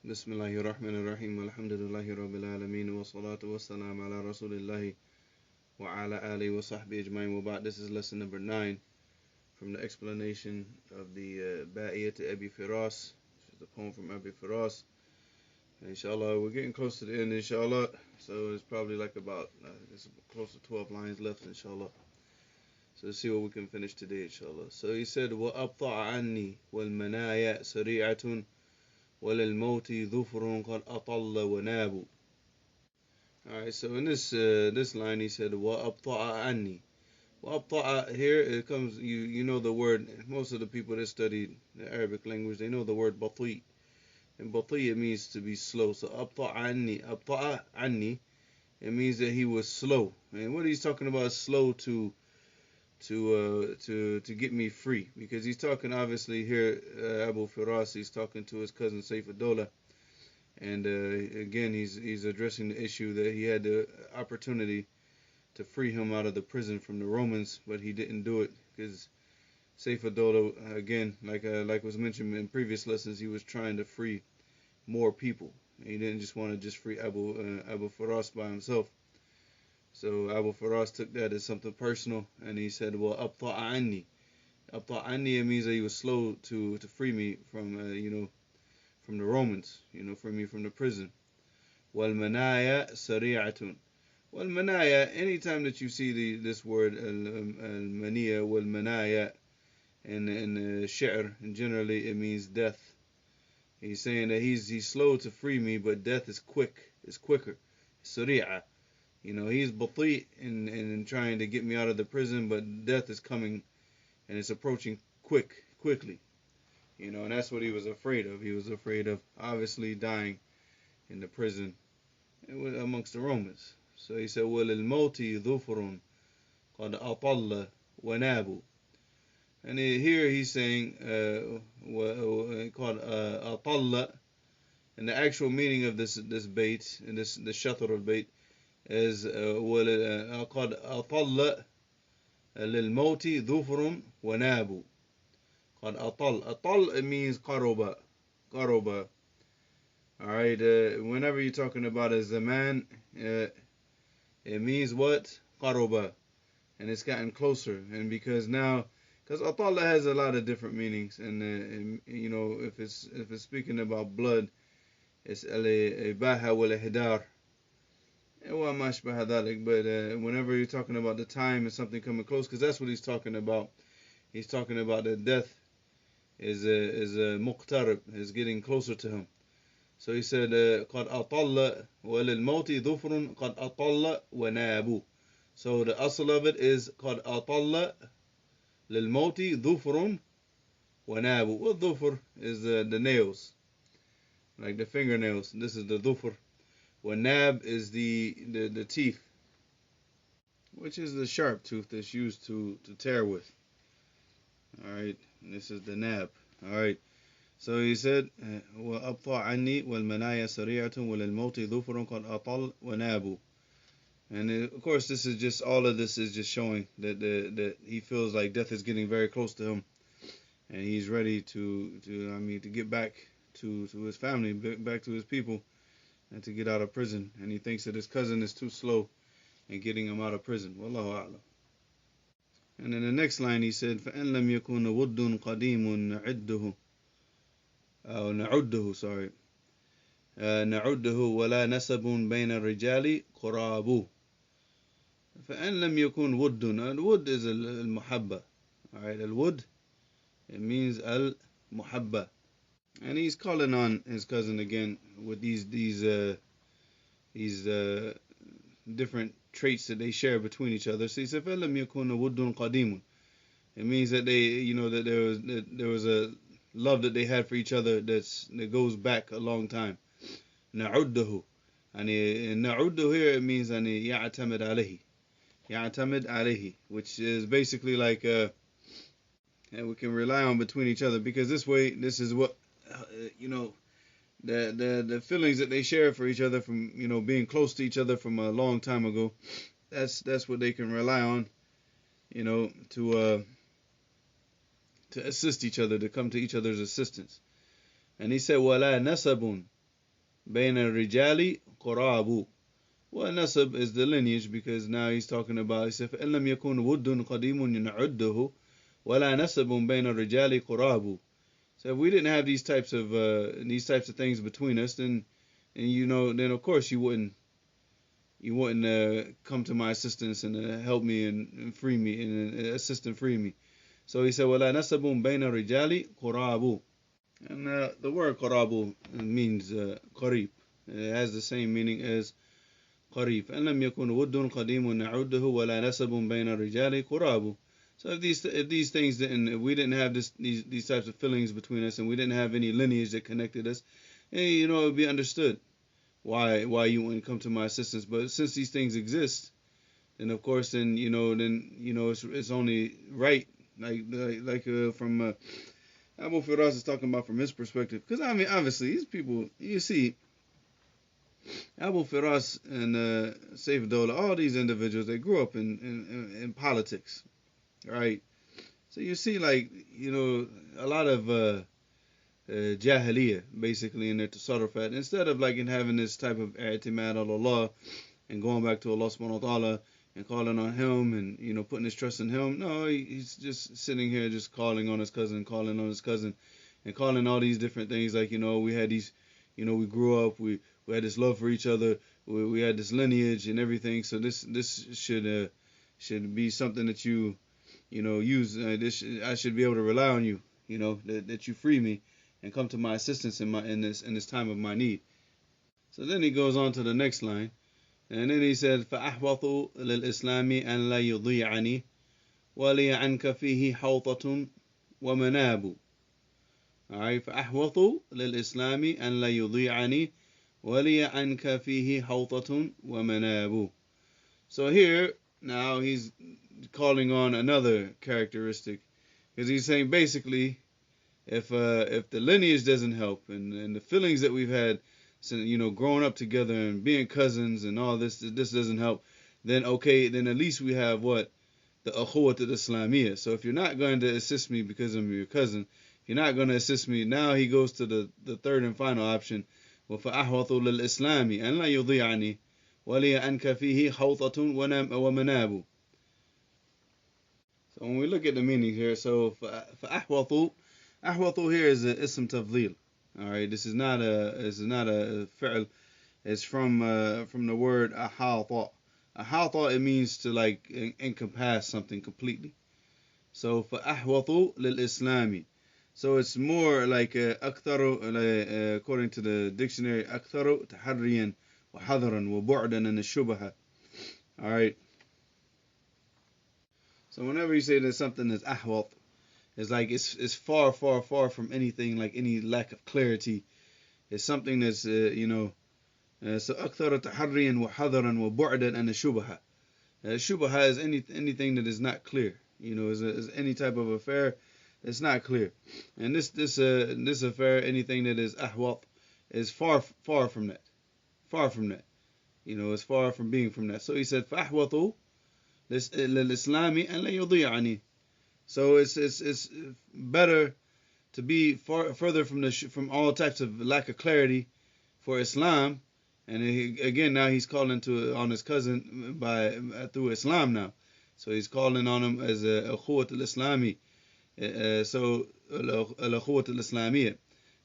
Bismillahirrahmanirrahim. Alhamdulillahi Rabbil Alameen. Wa salatu wa salam ala Rasulillahi wa ala alihi wa sahbihi ajma'in. Wa ba'd. This is lesson number 9 from the explanation of the Ba'iyah to Abi Firaas, which is a poem from Abi Firaas. And inshallah, we're getting close to the end, inshallah. So it's probably like about, it's close to 12 lines left, inshallah. So let's see what we can finish today, inshallah. So he said, وَأَبْطَعَ عَنِّي وَالْمَنَايَا سَرِيعَةٌ وَلِلْمَوْتِ ظُفْرٌ قَدْ أَطَلَّ وَنَابُ. Alright, so in this line he said, وَأَبْطَعَ عَنِّي. وَأَبْطَعَ, here it comes, you know the word, most of the people that study the Arabic language, they know the word bati'. And bati' it means to be slow. So أَبْطَعَ عَنِّي, it means that he was slow. And what he's talking about is slow to get me free, because he's talking obviously here, Abu Firaas, he's talking to his cousin Saifullah, and again he's addressing the issue that he had the opportunity to free him out of the prison from the Romans, but he didn't do it because Saifullah, again, like was mentioned in previous lessons, he was trying to free more people. He didn't just want to just free Abu Firaas by himself. So Abu Firaas took that as something personal, and he said, "Well, abta'a anni." Abta'a anni, it means that he was slow to free me from from the Romans, free me from the prison. Wal manaya sari'atun. Wal manaya. Anytime that you see this word al maniya wal manaya in shi'r, and generally it means death. He's saying that he's slow to free me, but death is quicker. Sari'a. He's bati' in trying to get me out of the prison, but death is coming and it's approaching quickly. And that's what he was afraid of. He was afraid of obviously dying in the prison amongst the Romans. So he said, وَلِلْمَوْتِ ظُفْرٌ قَدْ أَطَلَّ وَنَابُ. And here he's saying, called أَطَلَّ, and the actual meaning of this bait, and this shatr al-bait, is قد أطل للموت ظفر وناب. قد أطل, it means قرب. Alright, whenever you're talking about a zaman, it means what? قرب, and it's gotten closer. And because atalla has a lot of different meanings, and if it's speaking about blood, it's al-ibaha wal-ihdar. But whenever you're talking about the time and something coming close, because that's what he's talking about. He's talking about that death is muqtarib, is getting closer to him. So he said, قَدْ أَطَلَّ وَلِلْمَوْتِ ظُفْرٌ قَدْ أَطَلَّ وَنَابُ. So the asl of it is قَدْ أَطَلَّ لِلْمَوْتِ ظُفْرٌ وَنَابُ. Well, dhufr is the nails, like the fingernails. This is the dhufr. Wanab is the teeth, which is the sharp tooth that's used to tear with. Alright, this is the nab. Alright, so he said, وَأَبْطَعْ عَنِّي وَالْمَنَايَا سَرِيعَةٌ وَلِلْمَوْتِ ظُفْرٌ قَدْ أَطَلْ وَنَابُ. And of course, all of this is just showing that he feels like death is getting very close to him, and he's ready to get back to his family, back to his people, and to get out of prison. And he thinks that his cousin is too slow in getting him out of prison. Wallahu a'lam. And in the next line he said, فَإِنْ لَمْ يَكُنْ وُدٌّ قَدِيمٌ نَعُدُّهُ وَلَا نَسَبٌ بَيْنَ الرِّجَالِ قُرَابُ. فَإِنْ لَمْ يَكُنْ وُدٌّ. Al-wud is al-muhabba. Alright, al-wud, it means al-muhabba. And he's calling on his cousin again with these different traits that they share between each other. So he said, فَلَمْ يَكُنَ وُدٌّ قَدِيمٌ. It means that that there was a love that they had for each other that goes back a long time. نَعُدُّهُ. And نَعُدُّهُ here, it means يَعْتَمِدْ عَلَيْهِ, which is basically like and we can rely on between each other, because this is what the feelings that they share for each other from being close to each other from a long time ago. That's what they can rely on, to assist each other, to come to each other's assistance. And he said, "Wala nasabun." بين الرجال قراب. Well, nasab is the lineage because now he's talking about, he said, فإن لم يكن ود قديم ينعده ولا نسب بين الرجال قراب. So if we didn't have these types of things between us, then then of course you wouldn't come to my assistance and help me and free me and assist and free me. So he said, ولا نسب بين الرجال قراب. And the word قراب means قريب. It has the same meaning as قريب. فإن لم يكن ود قديم نعده ولا نسب بين الرجال قراب. So if these things didn't, if we didn't have these types of feelings between us, and we didn't have any lineage that connected us, it would be understood why you wouldn't come to my assistance. But since these things exist, then of course it's only right, like from Abu Firaas is talking about from his perspective, because I mean obviously these people, you see Abu Firaas and Saif Dola, all these individuals, they grew up in politics, right? So you see, like, a lot of jahiliyyah, basically, in their tasarrufat. Instead of, like, in having this type of i'timad al Allah and going back to Allah subhanahu wa ta'ala and calling on Him and, putting his trust in Him, no, he's just sitting here just calling on his cousin, and calling all these different things. Like, we had these, we grew up, we had this love for each other, we had this lineage and everything. So this should be something that you use. I should be able to rely on you. That you free me and come to my assistance in this time of my need. So then he goes on to the next line, and then he said, فأحوط للإسلام أن لا يضيعني ولي عنك فيه حوطة ومناب. Alright, فأحوط للإسلام أن لا يضيعني ولي عنك فيه حوطة ومناب. So here now he's calling on another characteristic, because he's saying basically, if the lineage doesn't help and the feelings that we've had, growing up together and being cousins and all this doesn't help, then okay, then at least we have what? The akhuwat al-islamiyya. So if you're not going to assist me because I'm your cousin, if you're not going to assist me, now he goes to the third and final option. وَفَأَحْوَطُ لِلْإِسْلَامِ أَنْ لَا يُضِيعَنِي وَلِيَ أَنْكَ فِيهِ حَوْطَةٌ وَمَنَابُ. So when we look at the meaning here, so فَأَحْوَطُ, ahwatu here is a ism tafdhil. All right, this is not a fi'l. It's from the word ahata. Ahata, it means to like encompass something completely. So فأحوط للإسلام. So it's more like أكثر, according to the dictionary, أكثر تحريا وحذرا وبعدا عن الشبهة. All right. So whenever you say that something is ahwat, it's like it's far, far, far from anything, like any lack of clarity. It's something that's so أكثر تحريا وحذرا وبعدا عن الشبهة. Shubha is anything that is not clear. Is any type of affair that's not clear. And this affair, anything that is ahwat, is far from that. Far from that. It's far from being from that. So he said, فَأَحْوَطُ لِلْإِسْلَامِ أَنْ لَا يُضِيعَنِي. So it's better to be further from all types of lack of clarity for Islam. And again, now he's calling on his cousin through Islam now. So he's calling on him as a ukhuwat al-Islami. So al-ukhuwat al-Islamiyya.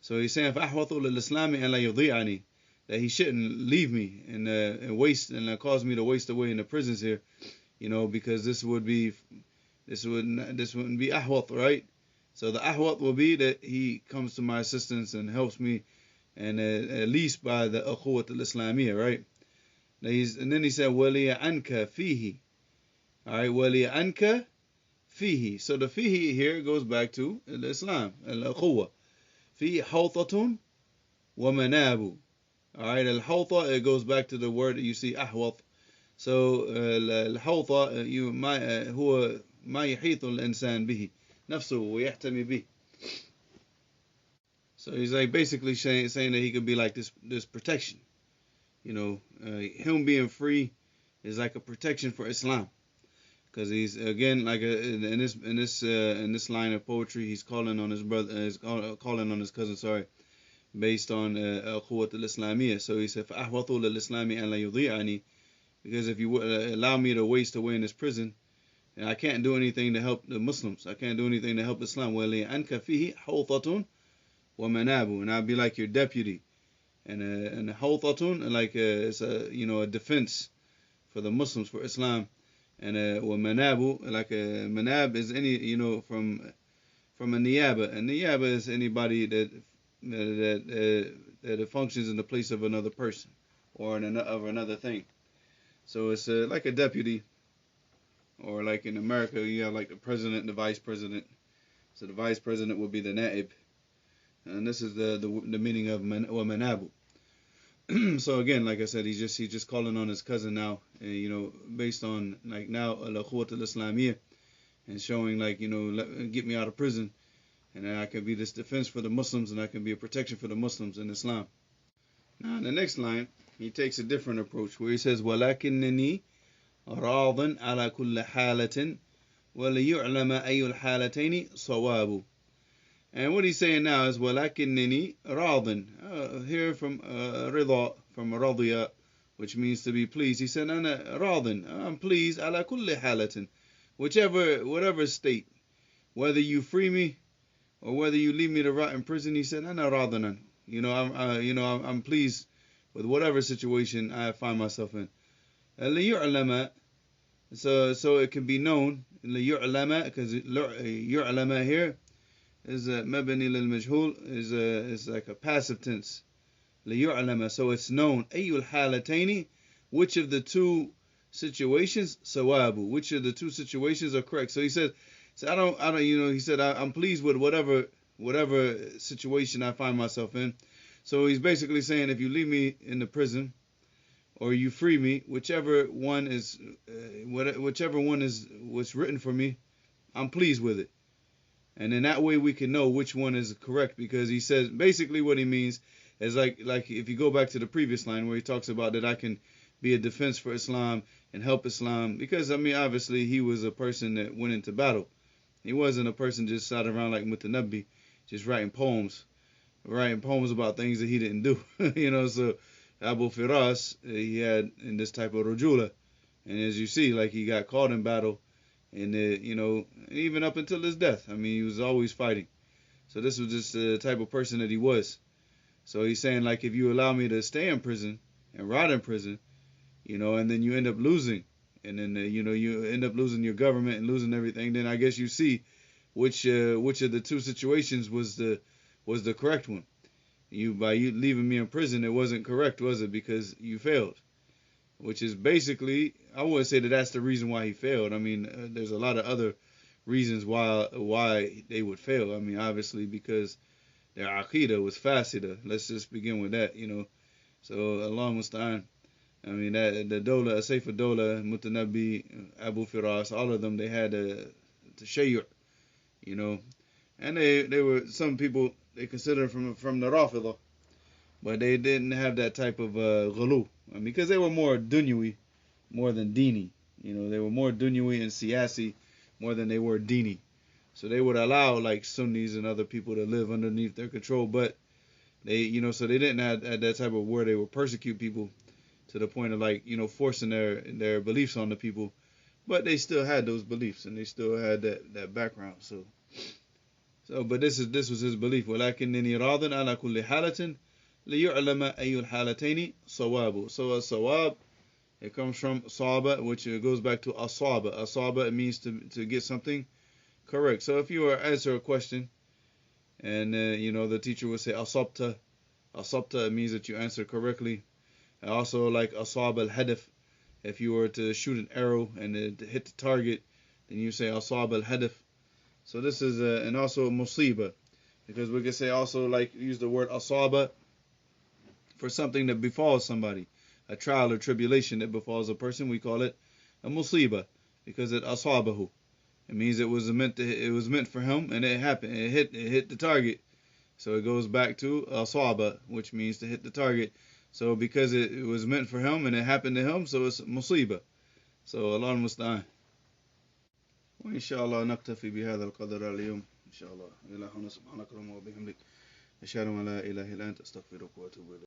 So he's saying فَأَحْوَطُ لِلْإِسْلَامِ أَنْ لَا يُضِيعَنِي, that he shouldn't leave me and waste and cause me to waste away in the prisons here, because this wouldn't be ahwat, right? So the ahwat will be that he comes to my assistance and helps me, and at least by the ukhuwat al-Islamiyya, right? And then he said وَلِيَ عَنْكَ فِيهِ. All right, وَلِيَ عَنْكَ فِيهِ. So the fihi here goes back to Islam, al-ukhuwah. فِيهِ حَوْطَةٌ وَمَنَابُ. All right, al-hawta, it goes back to the word that you see, ahwat. So al-hawta هو ما يحيط الإنسان به نفسه ويحتمي به. So he's like basically saying that he could be like this protection. Him being free is like a protection for Islam, because he's again like in this line of poetry, he's calling on his brother, calling on his cousin, sorry, based on قوة الإسلامية. So he said فأحوط للإسلام أن لا يضيعني, because if you allow me to waste away in this prison, and I can't do anything to help the Muslims, I can't do anything to help Islam. وَلِأَنْكَ فِيهِ حَوْطَةٌ وَمَنَابُ, and I'll be like your deputy. And حَوْطَةٌ, like it's a defense for the Muslims, for Islam. And وَمَنَابُ, like a manab is any, from a niyaba. And niyaba is anybody that functions in the place of another person or of another thing. So it's like a deputy, or like in America, you have like the president and the vice president. So the vice president would be the naib, and this is the meaning of manabu. So again, like I said, he's just calling on his cousin now, and based on like now al-Quwwat al-Islamiyya, and showing like get me out of prison, and I can be this defense for the Muslims, and I can be a protection for the Muslims in Islam. Now in the next line, he takes a different approach where he says, وَلَكِنِّنِي راض على كل حالة وليعلم أي الحالتين صواب. And what he's saying now is ولكنني راض. Here from رضا, from رضيا, which means to be pleased. He said أنا راض, I'm pleased على كل حالة, whatever state, whether you free me or whether you leave me to rot in prison. He said أنا راض. I'm pleased with whatever situation I find myself in. ليعلم, so it can be known. ليعلم, because يعلم here is مبني للمجهول, is like a passive tense. ليعلم, so it's known. أي الحالتين, which of the two situations sawabu, which of the two situations are correct. So he said, he said I'm pleased with whatever situation I find myself in. So he's basically saying, if you leave me in the prison or you free me, whichever one is what's written for me, I'm pleased with it. And in that way we can know which one is correct, because he says basically what he means is like if you go back to the previous line where he talks about that I can be a defense for Islam and help Islam, because obviously he was a person that went into battle. He wasn't a person just sat around like Mutanabbi, just writing poems about things that he didn't do. So Abu Firaas, he had in this type of rujula, and as you see, like he got caught in battle, and even up until his death, he was always fighting. So this was just the type of person that he was. So he's saying, like, if you allow me to stay in prison and rot in prison, and then you end up losing, and then you end up losing your government and losing everything, then I guess you see which of the two situations was the correct one. By you leaving me in prison, it wasn't correct, was it? Because you failed. Which is basically, I wouldn't say that that's the reason why he failed. There's a lot of other reasons why they would fail. Obviously because their aqidah was fasida. Let's just begin with that, So Allah Musta'an. That the Dola, Saif Dola, Mutanabbi, Abu Firaas, all of them, they had a tashayyur, and they were, some people they consider from the Rafidah, but they didn't have that type of ghulu, because they were more dunyawi, more than dini. They were more dunyawi and siyasi more than they were dini. So they would allow like Sunnis and other people to live underneath their control, but they, so they didn't have that type of where they would persecute people to the point of like, forcing their beliefs on the people, but they still had those beliefs and they still had that background. So but this was his belief. ولكنني راض على كل حالة ليعلم أي الحالتين صواب. So a sawab, it comes from saba, which goes back to asaba. Asaba, it means to get something correct. So if you were answer a question, and the teacher would say asabta, it means that you answered correctly. And also like asab al-hadaf, if you were to shoot an arrow and it hit the target, then you say asab al-hadaf. So this is and also musiba, because we can say also like use the word asaba for something that befalls somebody, a trial or tribulation that befalls a person. We call it a musiba because it asabahu. It means it was meant for him, and it happened. It hit the target. So it goes back to asaba, which means to hit the target. So because it was meant for him and it happened to him, so it's musiba. So Allah musta'an. وإن شاء الله نكتفي بهذا القدر اليوم إن شاء الله. إلهنا سبحانك اللهم وبحمدك ashhadu an la ilaha illa anta astaghfiruka wa atubu ilayk.